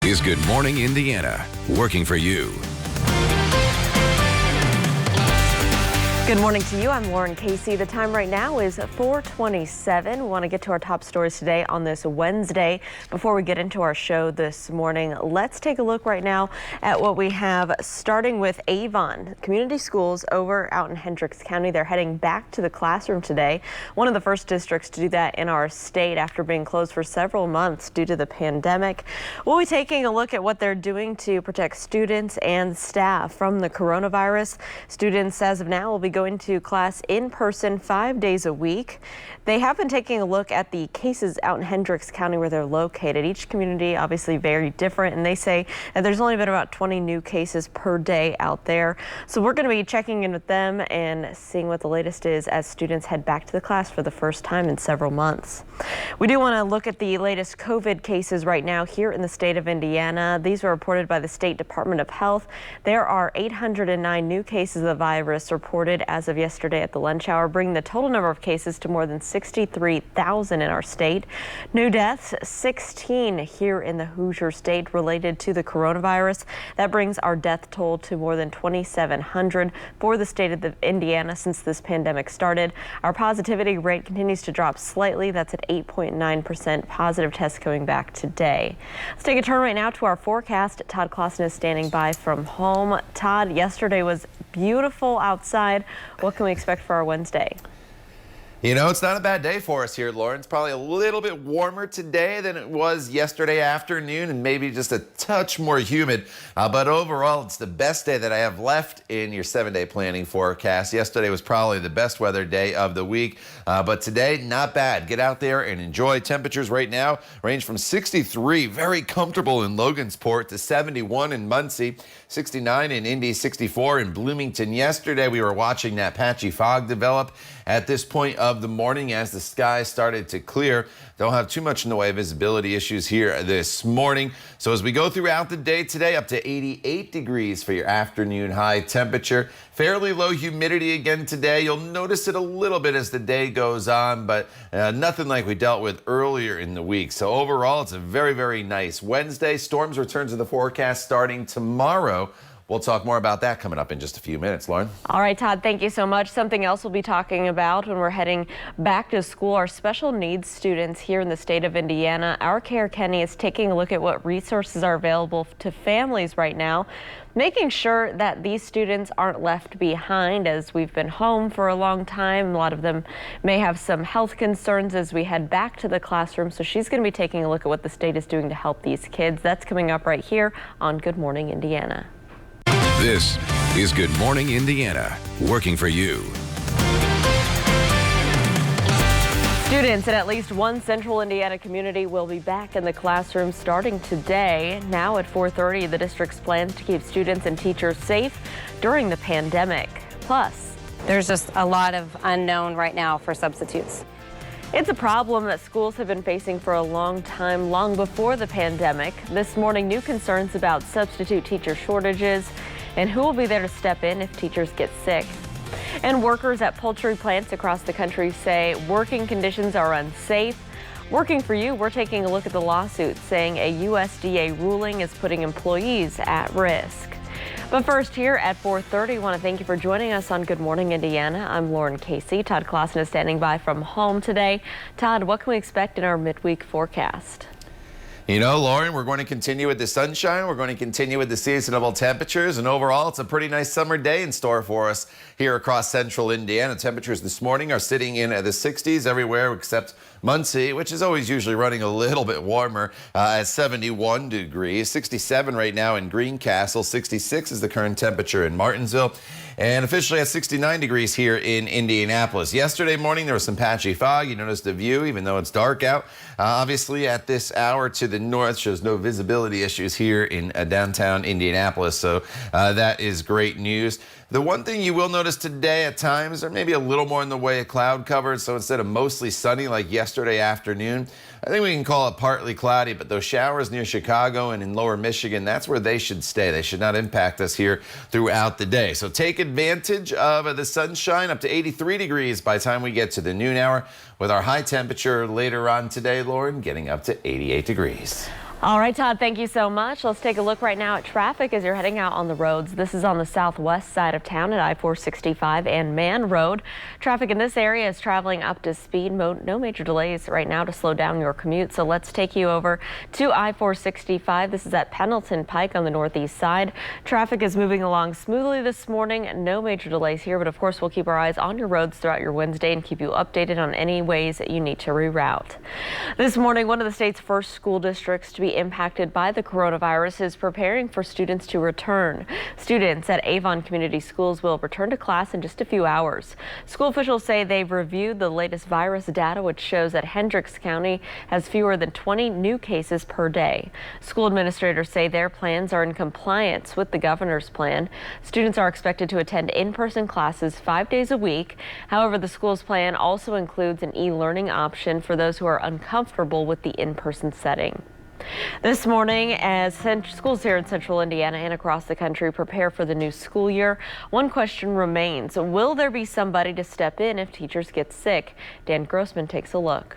is Good Morning Indiana, working for you. Good morning to you. I'm Lauren Casey. The time right now is 4:27. We want to get to our top stories today on this Wednesday. Before we get into our show this morning, let's take a look right now at what we have, starting with Avon. Community schools over out in Hendricks County, they're heading back to the classroom today. One of the first districts to do that in our state after being closed for several months due to the pandemic. We'll be taking a look at what they're doing to protect students and staff from the coronavirus. Students, as of now, will be going to class in person 5 days a week. They have been taking a look at the cases out in Hendricks County where they're located. Each community obviously very different, and they say that there's only been about 20 new cases per day out there. So we're going to be checking in with them and seeing what the latest is as students head back to the class for the first time in several months. We do want to look at the latest COVID cases right now here in the state of Indiana. These were reported by the State Department of Health. There are 809 new cases of the virus reported as of yesterday at the lunch hour, bringing the total number of cases to more than 63,000 in our state. New deaths, 16 here in the Hoosier State related to the coronavirus. That brings our death toll to more than 2,700 for the state of Indiana since this pandemic started. Our positivity rate continues to drop slightly. That's at 8.9%. Positive tests coming back today. Let's take a turn right now to our forecast. Todd Clausen is standing by from home. Todd, yesterday was beautiful outside. What can we expect for our Wednesday? You know, it's not a bad day for us here, Lauren. It's probably a little bit warmer today than it was yesterday afternoon and maybe just a touch more humid. But overall, it's the best day that I have left in your 7-day planning forecast. Yesterday was probably the best weather day of the week, but today, not bad. Get out there and enjoy. Temperatures right now range from 63, very comfortable in Logansport, to 71 in Muncie, 69 in Indy, 64 in Bloomington. Yesterday, we were watching that patchy fog develop at this point of the morning as the sky started to clear. Don't have too much in the way of visibility issues here this morning. So as we go throughout the day today, up to 88 degrees for your afternoon high temperature. Fairly low humidity again today. You'll notice it a little bit as the day goes on, but nothing like we dealt with earlier in the week. So overall, it's a very, very nice Wednesday. Storms return to the forecast starting tomorrow. We'll talk more about that coming up in just a few minutes, Lauren. All right, Todd, thank you so much. Something else we'll be talking about when we're heading back to school, our special needs students here in the state of Indiana. Our Care Kenny is taking a look at what resources are available to families right now, making sure that these students aren't left behind as we've been home for a long time. A lot of them may have some health concerns as we head back to the classroom. So she's going to be taking a look at what the state is doing to help these kids. That's coming up right here on Good Morning Indiana. This is Good Morning Indiana, working for you. Students in at least one central Indiana community will be back in the classroom starting today. Now at 4:30, the district's plans to keep students and teachers safe during the pandemic. Plus, there's just a lot of unknown right now for substitutes. It's a problem that schools have been facing for a long time, long before the pandemic. This morning, new concerns about substitute teacher shortages and who will be there to step in if teachers get sick. And workers at poultry plants across the country say working conditions are unsafe. Working for you, we're taking a look at the lawsuit saying a USDA ruling is putting employees at risk. But first, here at 4:30, I want to thank you for joining us on Good Morning Indiana. I'm Lauren Casey. Todd Clausen is standing by from home today. Todd, what can we expect in our midweek forecast? You know, Lauren, we're going to continue with the sunshine. We're going to continue with the seasonable temperatures. And overall, it's a pretty nice summer day in store for us here across central Indiana. Temperatures this morning are sitting in at the 60s everywhere except Muncie, which is always usually running a little bit warmer, at 71 degrees. 67 right now in Greencastle. 66 is the current temperature in Martinsville. And officially at 69 degrees here in Indianapolis. Yesterday morning, there was some patchy fog. You noticed the view, even though it's dark out. Obviously, at this hour to the north, shows no visibility issues here in downtown Indianapolis. So that is great news. The one thing you will notice today at times, there may be a little more in the way of cloud cover. So instead of mostly sunny like yesterday afternoon, I think we can call it partly cloudy, but those showers near Chicago and in lower Michigan, that's where they should stay. They should not impact us here throughout the day. So take advantage of the sunshine, up to 83 degrees by the time we get to the noon hour, with our high temperature later on today, Lauren, getting up to 88 degrees. All right, Todd, thank you so much. Let's take a look right now at traffic as you're heading out on the roads. This is on the southwest side of town at I-465 and Man Road. Traffic in this area is traveling up to speed. No major delays right now to slow down your commute. So let's take you over to I-465. This is at Pendleton Pike on the northeast side. Traffic is moving along smoothly this morning. No major delays here, but of course we'll keep our eyes on your roads throughout your Wednesday and keep you updated on any ways that you need to reroute. This morning, one of the state's first school districts to be impacted by the coronavirus is preparing for students to return. Students at Avon Community Schools will return to class in just a few hours. School officials say they've reviewed the latest virus data, which shows that Hendricks County has fewer than 20 new cases per day. School administrators say their plans are in compliance with the governor's plan. Students are expected to attend in-person classes 5 days a week. However, the school's plan also includes an e-learning option for those who are uncomfortable with the in-person setting. This morning, as schools here in central Indiana and across the country prepare for the new school year, one question remains. Will there be somebody to step in if teachers get sick? Dan Grossman takes a look.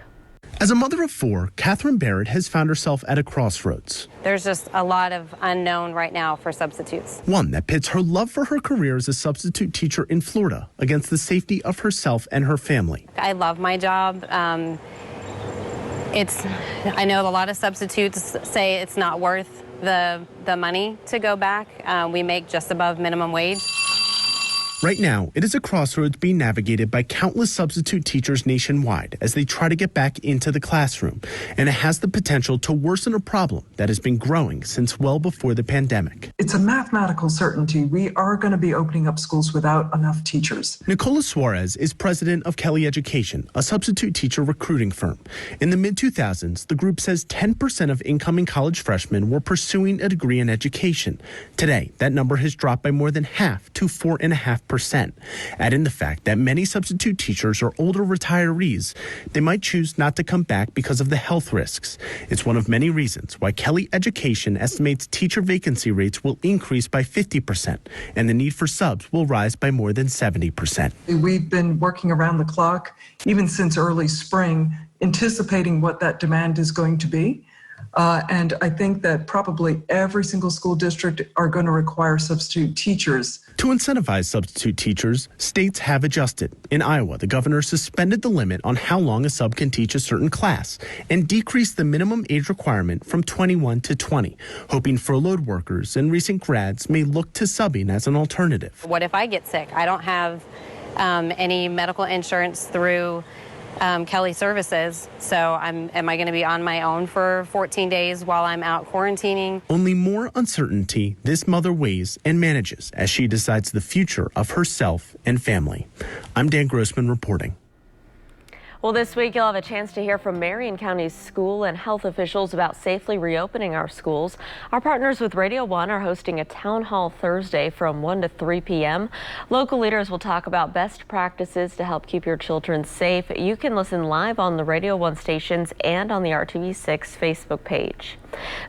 As a mother of four, Catherine Barrett has found herself at a crossroads. There's just a lot of unknown right now for substitutes. One that pits her love for her career as a substitute teacher in Florida against the safety of herself and her family. I love my job. I know a lot of substitutes say it's not worth the money to go back. We make just above minimum wage. Right now, it is a crossroads being navigated by countless substitute teachers nationwide as they try to get back into the classroom. And it has the potential to worsen a problem that has been growing since well before the pandemic. It's a mathematical certainty. We are going to be opening up schools without enough teachers. Nicola Suarez is president of Kelly Education, a substitute teacher recruiting firm. In the mid-2000s, the group says 10% of incoming college freshmen were pursuing a degree in education. Today, that number has dropped by more than half to 4.5%. Add in the fact that many substitute teachers are older retirees. They might choose not to come back because of the health risks. It's one of many reasons why Kelly Education estimates teacher vacancy rates will increase by 50% and the need for subs will rise by more than 70%. We've been working around the clock, even since early spring, anticipating what that demand is going to be. And I think that probably every single school district are going to require substitute teachers. To incentivize substitute teachers, states have adjusted. In Iowa, the governor suspended the limit on how long a sub can teach a certain class and decreased the minimum age requirement from 21 to 20, hoping furloughed workers and recent grads may look to subbing as an alternative. What if I get sick? I don't have any medical insurance through Kelly Services, so am I going to be on my own for 14 days while I'm out quarantining? Only more uncertainty this mother weighs and manages as she decides the future of herself and family. I'm Dan Grossman reporting. Well, this week you'll have a chance to hear from Marion County's school and health officials about safely reopening our schools. Our partners with Radio 1 are hosting a town hall Thursday from 1 to 3 p.m. Local leaders will talk about best practices to help keep your children safe. You can listen live on the Radio 1 stations and on the RTV6 Facebook page.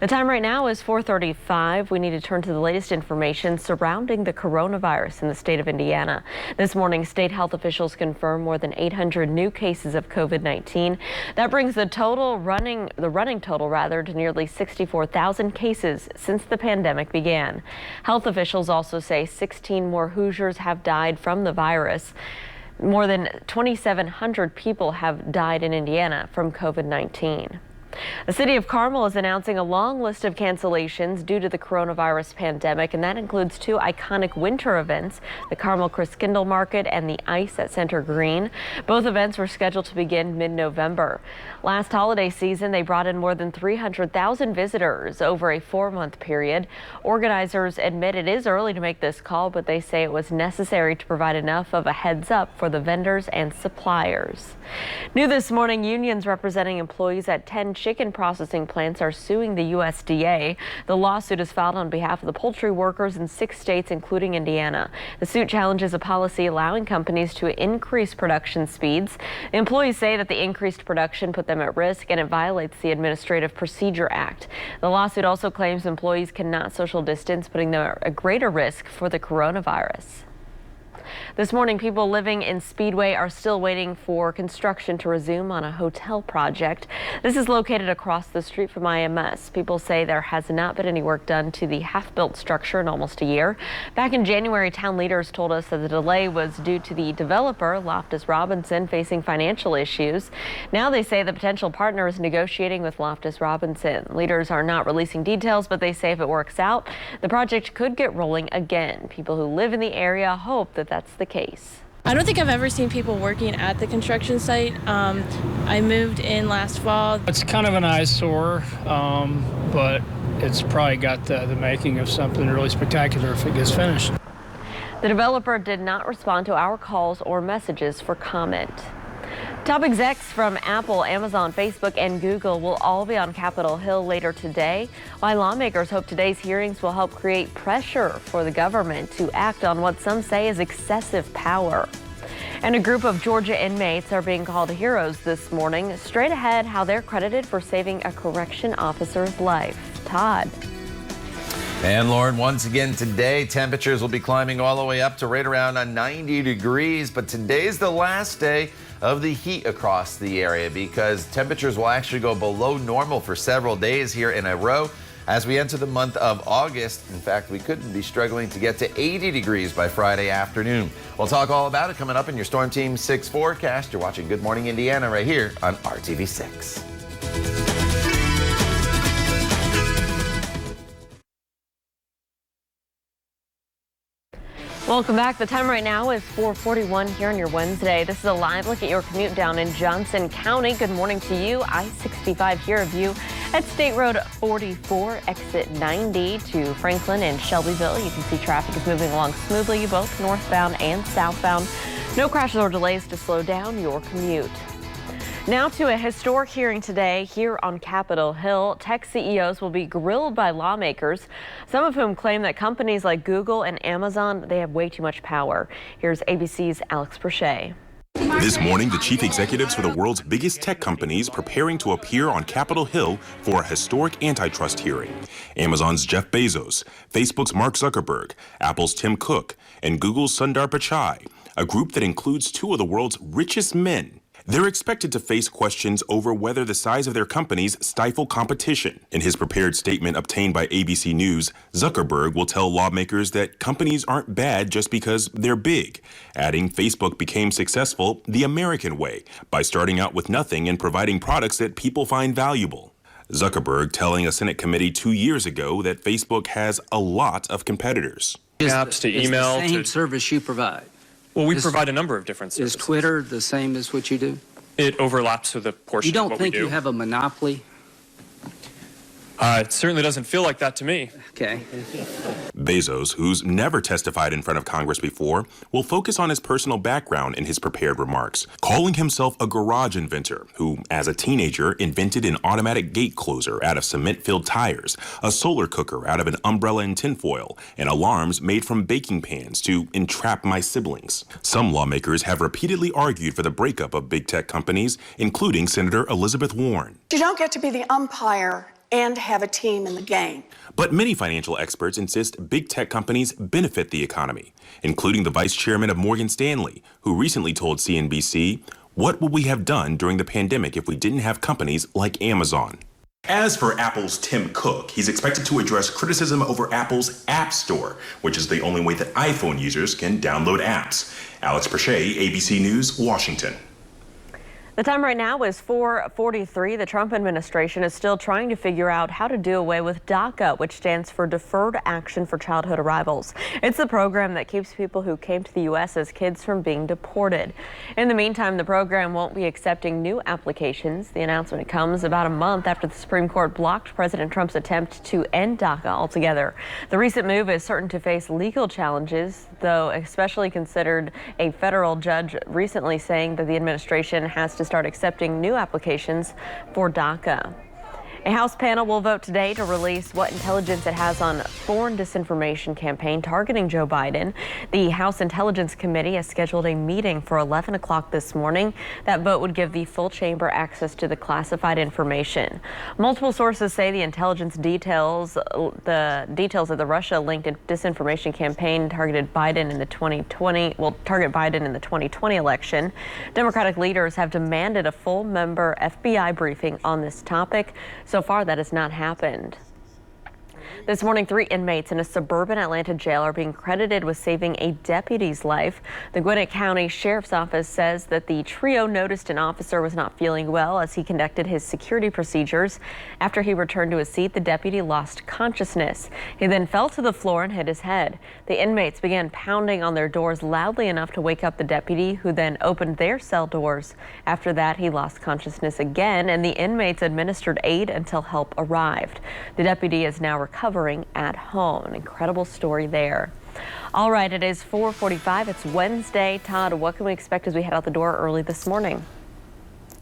The time right now is 4:35. We need to turn to the latest information surrounding the coronavirus in the state of Indiana. This morning, state health officials confirm more than 800 new cases of COVID-19. That brings the running total to nearly 64,000 cases since the pandemic began. Health officials also say 16 more Hoosiers have died from the virus. More than 2,700 people have died in Indiana from COVID-19. The city of Carmel is announcing a long list of cancellations due to the coronavirus pandemic, and that includes two iconic winter events, the Carmel Christkindl Market and the Ice at Center Green. Both events were scheduled to begin mid-November. Last holiday season, they brought in more than 300,000 visitors over a 4-month period. Organizers admit it is early to make this call, but they say it was necessary to provide enough of a heads up for the vendors and suppliers. New this morning, unions representing employees at 10 chicken processing plants are suing the USDA. The lawsuit is filed on behalf of the poultry workers in 6 states, including Indiana. The suit challenges a policy allowing companies to increase production speeds. The employees say that the increased production put them at risk and it violates the Administrative Procedure Act. The lawsuit also claims employees cannot social distance, putting them at a greater risk for the coronavirus. This morning, people living in Speedway are still waiting for construction to resume on a hotel project. This is located across the street from IMS. People say there has not been any work done to the half-built structure in almost a year. Back in January, town leaders told us that the delay was due to the developer, Loftus Robinson, facing financial issues. Now they say the potential partner is negotiating with Loftus Robinson. Leaders are not releasing details, but they say if it works out, the project could get rolling again. People who live in the area hope that that's the case. I don't think I've ever seen people working at the construction site. I moved in last fall. It's kind of an eyesore, but it's probably got the making of something really spectacular if it gets finished. The developer did not respond to our calls or messages for comment. Top execs from Apple, Amazon, Facebook, and Google will all be on Capitol Hill later today, while lawmakers hope today's hearings will help create pressure for the government to act on what some say is excessive power. And a group of Georgia inmates are being called heroes this morning. Straight ahead, how they're credited for saving a correction officer's life. Todd. And Lauren, once again today, temperatures will be climbing all the way up to right around 90 degrees. But today's the last day of the heat across the area because temperatures will actually go below normal for several days here in a row as we enter the month of August. In fact, we could be struggling to get to 80 degrees by Friday afternoon. We'll talk all about it coming up in your Storm Team 6 forecast. You're watching Good Morning Indiana right here on RTV 6. Welcome back. The time right now is 4:41 here on your Wednesday. This is a live look at your commute down in Johnson County. Good morning to you. I-65 here of you at State Road 44, exit 90 to Franklin and Shelbyville. You can see traffic is moving along smoothly, both northbound and southbound. No crashes or delays to slow down your commute. Now to a historic hearing today here on Capitol Hill. Tech CEOs will be grilled by lawmakers, some of whom claim that companies like Google and Amazon, they have way too much power. Here's ABC's Alex Prochet. This morning, the chief executives for the world's biggest tech companies preparing to appear on Capitol Hill for a historic antitrust hearing. Amazon's Jeff Bezos, Facebook's Mark Zuckerberg, Apple's Tim Cook, and Google's Sundar Pichai, a group that includes two of the world's richest men. They're expected to face questions over whether the size of their companies stifle competition. In his prepared statement obtained by ABC News, Zuckerberg will tell lawmakers that companies aren't bad just because they're big, adding Facebook became successful the American way by starting out with nothing and providing products that people find valuable. Zuckerberg telling a Senate committee 2 years ago that Facebook has a lot of competitors. Apps to email the same service you provide. Well, we provide a number of different services. Is Twitter the same as what you do? It overlaps with a portion of what we do. You don't think you have a monopoly? It certainly doesn't feel like that to me. Okay. Bezos, who's never testified in front of Congress before, will focus on his personal background in his prepared remarks, calling himself a garage inventor who, as a teenager, invented an automatic gate closer out of cement-filled tires, a solar cooker out of an umbrella and tinfoil, and alarms made from baking pans to entrap my siblings. Some lawmakers have repeatedly argued for the breakup of big tech companies, including Senator Elizabeth Warren. You don't get to be the umpire and have a team in the game. But many financial experts insist big tech companies benefit the economy, including the vice chairman of Morgan Stanley, who recently told CNBC, "What would we have done during the pandemic if we didn't have companies like Amazon?" As for Apple's Tim Cook, he's expected to address criticism over Apple's App Store, which is the only way that iPhone users can download apps. Alex Prochet, ABC News, Washington. The time right now is 4:43. The Trump administration is still trying to figure out how to do away with Daca, which stands for Deferred Action for Childhood Arrivals. It's the program that keeps people who came to the U.S. as kids from being deported. In the meantime, the program won't be accepting new applications. The announcement comes about a month after the Supreme Court blocked President Trump's attempt to end Daca altogether. The recent move is certain to face legal challenges, though especially considered a federal judge recently saying that the administration has to start accepting new applications for Daca. A House panel will vote today to release what intelligence it has on foreign disinformation campaign targeting Joe Biden. The House Intelligence Committee has scheduled a meeting for 11 o'clock this morning. That vote would give the full chamber access to the classified information. Multiple sources say the intelligence details of the Russia-linked disinformation campaign target Biden in the 2020 election. Democratic leaders have demanded a full-member FBI briefing on this topic. So far, that has not happened. This morning, 3 inmates in a suburban Atlanta jail are being credited with saving a deputy's life. The Gwinnett County Sheriff's Office says that the trio noticed an officer was not feeling well as he conducted his security procedures. After he returned to his seat, the deputy lost consciousness. He then fell to the floor and hit his head. The inmates began pounding on their doors loudly enough to wake up the deputy, who then opened their cell doors. After that, he lost consciousness again, and the inmates administered aid until help arrived. The deputy is now recovering at home. An incredible story there. All right, it is 4:45. It's Wednesday. Todd, what can we expect as we head out the door early this morning?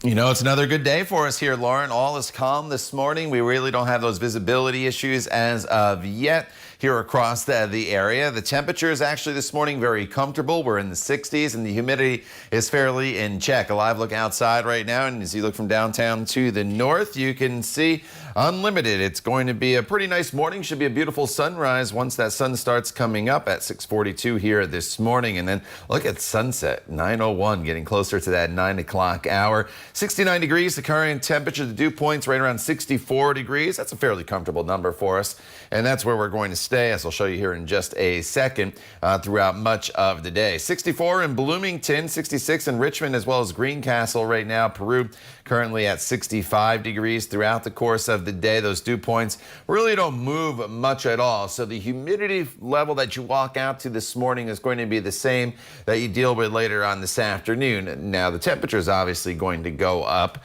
You know, it's another good day for us here, Lauren. All is calm this morning. We really don't have those visibility issues as of yet here across the area. The temperature is actually this morning very comfortable. We're in the 60s and the humidity is fairly in check. A live look outside right now, and as you look from downtown to the north, you can see unlimited. It's going to be a pretty nice morning. Should be a beautiful sunrise once that sun starts coming up at 6:42 here this morning. And then look at sunset, 9:01, getting closer to that 9 o'clock hour. 69 degrees, the current temperature. The dew point's right around 64 degrees. That's a fairly comfortable number for us. And that's where we're going to stay, as I'll show you here in just a second, throughout much of the day. 64 in Bloomington, 66 in Richmond, as well as Greencastle right now. Peru currently at 65 degrees throughout the course of the day. Those dew points really don't move much at all. So the humidity level that you walk out to this morning is going to be the same that you deal with later on this afternoon. Now, the temperature is obviously going to go up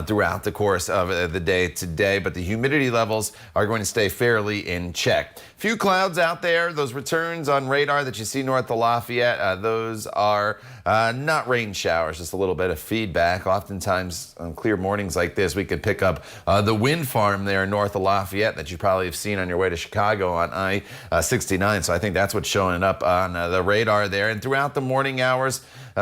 throughout the course of the day today, but the humidity levels are going to stay fairly in check. Few clouds out there. Those returns on radar that you see north of Lafayette, those are not rain showers, just a little bit of feedback. Oftentimes on clear mornings like this, we could pick up the wind farm there north of Lafayette that you probably have seen on your way to Chicago on I-69. So I think that's what's showing up on the radar there. And throughout the morning hours,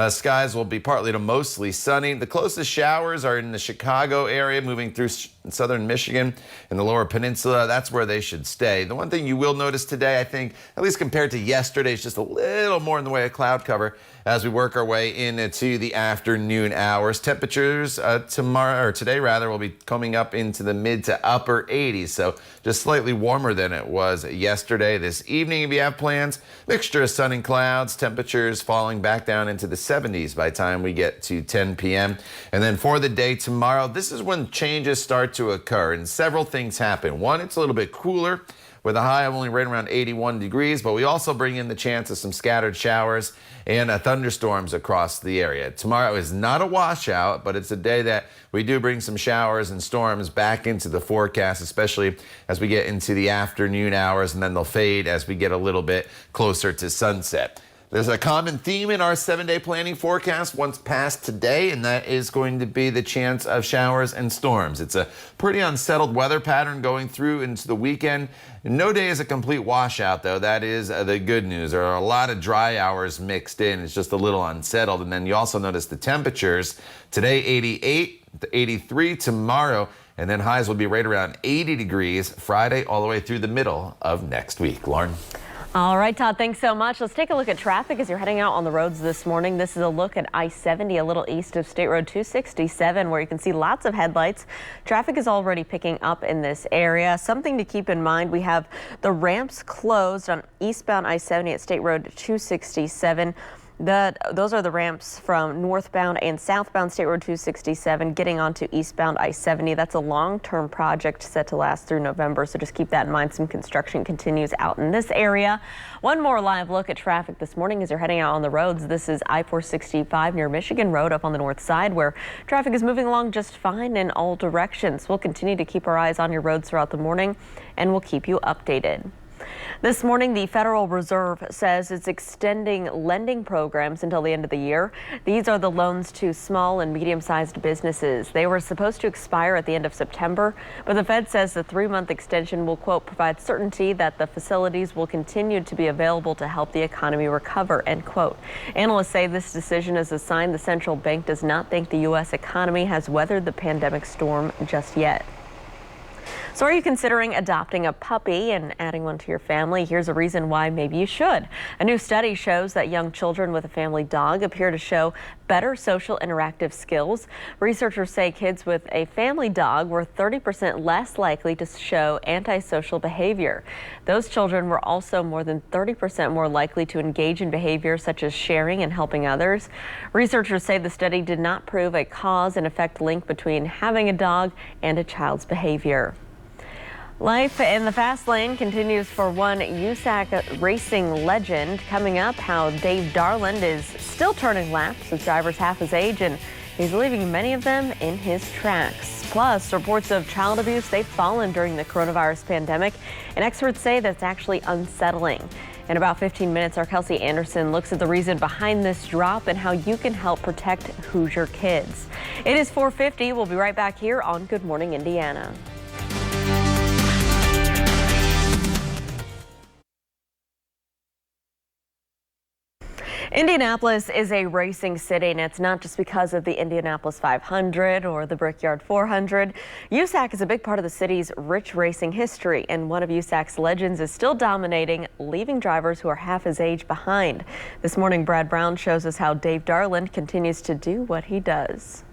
skies will be partly to mostly sunny. The closest showers are in the Chicago area, moving through southern Michigan and the lower peninsula. That's where they should stay. The one thing you will notice today, I think, at least compared to yesterday, is just a little more in the way of cloud cover as we work our way into the afternoon hours. Temperatures today will be coming up into the mid to upper 80s, so just slightly warmer than it was yesterday. This evening, if you have plans, mixture of sun and clouds, temperatures falling back down into the 70s by the time we get to 10 p.m. And then for the day tomorrow, this is when changes start to occur, and several things happen. One, it's a little bit cooler, with a high of only right around 81 degrees, but we also bring in the chance of some scattered showers and thunderstorms across the area. Tomorrow is not a washout, but it's a day that we do bring some showers and storms back into the forecast, especially as we get into the afternoon hours, and then they'll fade as we get a little bit closer to sunset. There's a common theme in our 7-day planning forecast once past today, and that is going to be the chance of showers and storms. It's a pretty unsettled weather pattern going through into the weekend. No day is a complete washout, though. That is the good news. There are a lot of dry hours mixed in. It's just a little unsettled. And then you also notice the temperatures. Today, 88 to 83 tomorrow, and then highs will be right around 80 degrees Friday all the way through the middle of next week. Lauren? All right, Todd, thanks so much. Let's take a look at traffic as you're heading out on the roads this morning. This is a look at I-70 a little east of State Road 267, where you can see lots of headlights. Traffic is already picking up in this area. Something to keep in mind, we have the ramps closed on eastbound I-70 at State Road 267. Those are the ramps from northbound and southbound State Road 267 getting onto eastbound I-70. That's a long-term project set to last through November, so just keep that in mind. Some construction continues out in this area. One more live look at traffic this morning as you're heading out on the roads. This is I-465 near Michigan Road up on the north side, where traffic is moving along just fine in all directions. We'll continue to keep our eyes on your roads throughout the morning, and we'll keep you updated. This morning, the Federal Reserve says it's extending lending programs until the end of the year. These are the loans to small and medium-sized businesses. They were supposed to expire at the end of September, but the Fed says the 3-month extension will, quote, provide certainty that the facilities will continue to be available to help the economy recover, end quote. Analysts say this decision is a sign the central bank does not think the U.S. economy has weathered the pandemic storm just yet. So are you considering adopting a puppy and adding one to your family? Here's a reason why maybe you should. A new study shows that young children with a family dog appear to show better social interactive skills. Researchers say kids with a family dog were 30% less likely to show antisocial behavior. Those children were also more than 30% more likely to engage in behaviors such as sharing and helping others. Researchers say the study did not prove a cause and effect link between having a dog and a child's behavior. Life in the fast lane continues for one USAC racing legend. Coming up, how Dave Darland is still turning laps with drivers half his age, and he's leaving many of them in his tracks. Plus, reports of child abuse, they've fallen during the coronavirus pandemic, and experts say that's actually unsettling. In about 15 minutes, our Kelsey Anderson looks at the reason behind this drop and how you can help protect Hoosier kids. It is 4:50. We'll be right back here on Good Morning Indiana. Indianapolis is a racing city, and it's not just because of the Indianapolis 500 or the Brickyard 400. USAC is a big part of the city's rich racing history, and one of USAC's legends is still dominating, leaving drivers who are half his age behind. This morning, Brad Brown shows us how Dave Darland continues to do what he does.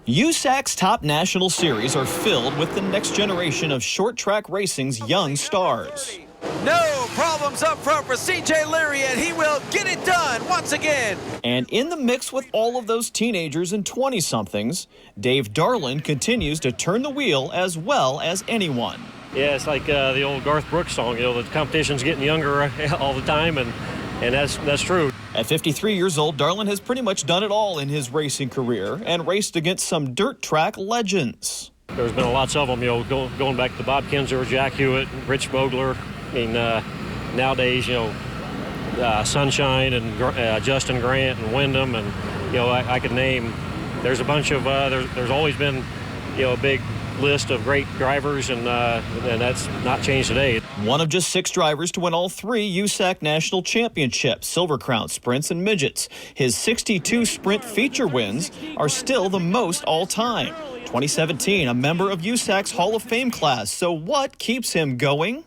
USAC's top national series are filled with the next generation of short track racing's young stars. No problems up front for C.J. Leary, and he will get it done once again. And in the mix with all of those teenagers and 20-somethings, Dave Darland continues to turn the wheel as well as anyone. Yeah, it's like the old Garth Brooks song, you know, the competition's getting younger all the time, and that's true. At 53 years old, Darland has pretty much done it all in his racing career and raced against some dirt track legends. There's been lots of them, you know, going back to Bob Kinzer, Jack Hewitt, Rich Bogler. I mean, nowadays, you know, Sunshine and Justin Grant and Wyndham, and, you know, I could name, there's a bunch of, there's always been, you know, a big list of great drivers, and that's not changed today. One of just 6 drivers to win all 3 USAC National Championships, Silver Crown Sprints and Midgets. His 62 sprint feature wins are still the most all time. 2017, a member of USAC's Hall of Fame class. So what keeps him going?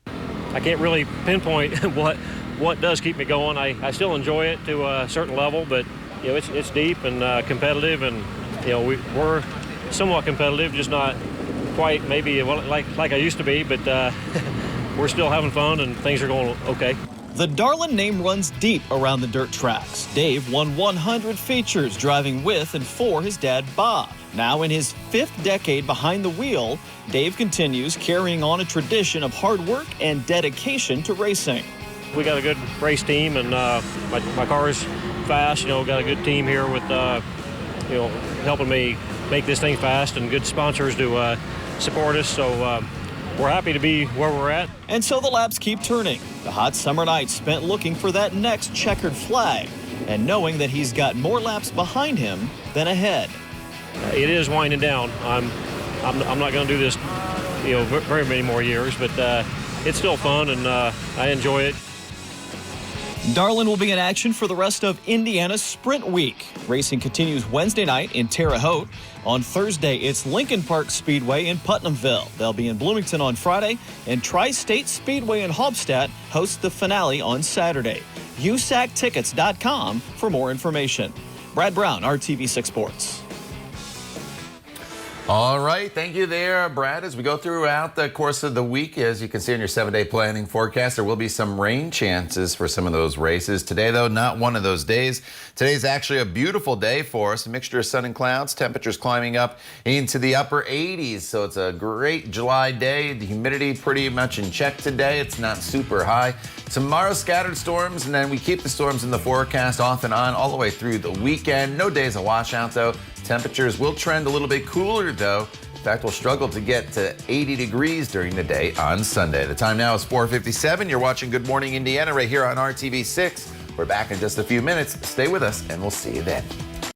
I can't really pinpoint what does keep me going. I still enjoy it to a certain level, but, you know, it's deep and competitive, and, you know, we're somewhat competitive, just not quite maybe like I used to be, but we're still having fun and things are going okay. The Darland name runs deep around the dirt tracks. Dave won 100 features driving with and for his dad, Bob. Now in his 5th decade behind the wheel, Dave continues carrying on a tradition of hard work and dedication to racing. We got a good race team, and my car is fast. You know, got a good team here with, you know, helping me make this thing fast, and good sponsors to support us. So we're happy to be where we're at. And so the laps keep turning. The hot summer nights spent looking for that next checkered flag and knowing that he's got more laps behind him than ahead. It is winding down. I'm not going to do this, you know, very many more years, but it's still fun, and I enjoy it. Darland will be in action for the rest of Indiana's Sprint Week. Racing continues Wednesday night in Terre Haute. On Thursday, it's Lincoln Park Speedway in Putnamville. They'll be in Bloomington on Friday, and Tri-State Speedway in Hobstadt hosts the finale on Saturday. USACtickets.com for more information. Brad Brown, RTV6 Sports. All right, thank you there, Brad. As we go throughout the course of the week, as you can see on your 7-day planning forecast, there will be some rain chances for some of those races. Today, though, not one of those days. Today's actually a beautiful day for us. A mixture of sun and clouds, temperatures climbing up into the upper 80s. So it's a great July day. The humidity pretty much in check today. It's not super high. Tomorrow, scattered storms, and then we keep the storms in the forecast off and on all the way through the weekend. No days of washout, though. Temperatures will trend a little bit cooler, though. fact, we'll struggle to get to 80 degrees during the day on Sunday. The time now is 4:57. You're watching Good Morning Indiana right here on RTV6. We're back in just a few minutes. Stay with us, and we'll see you then.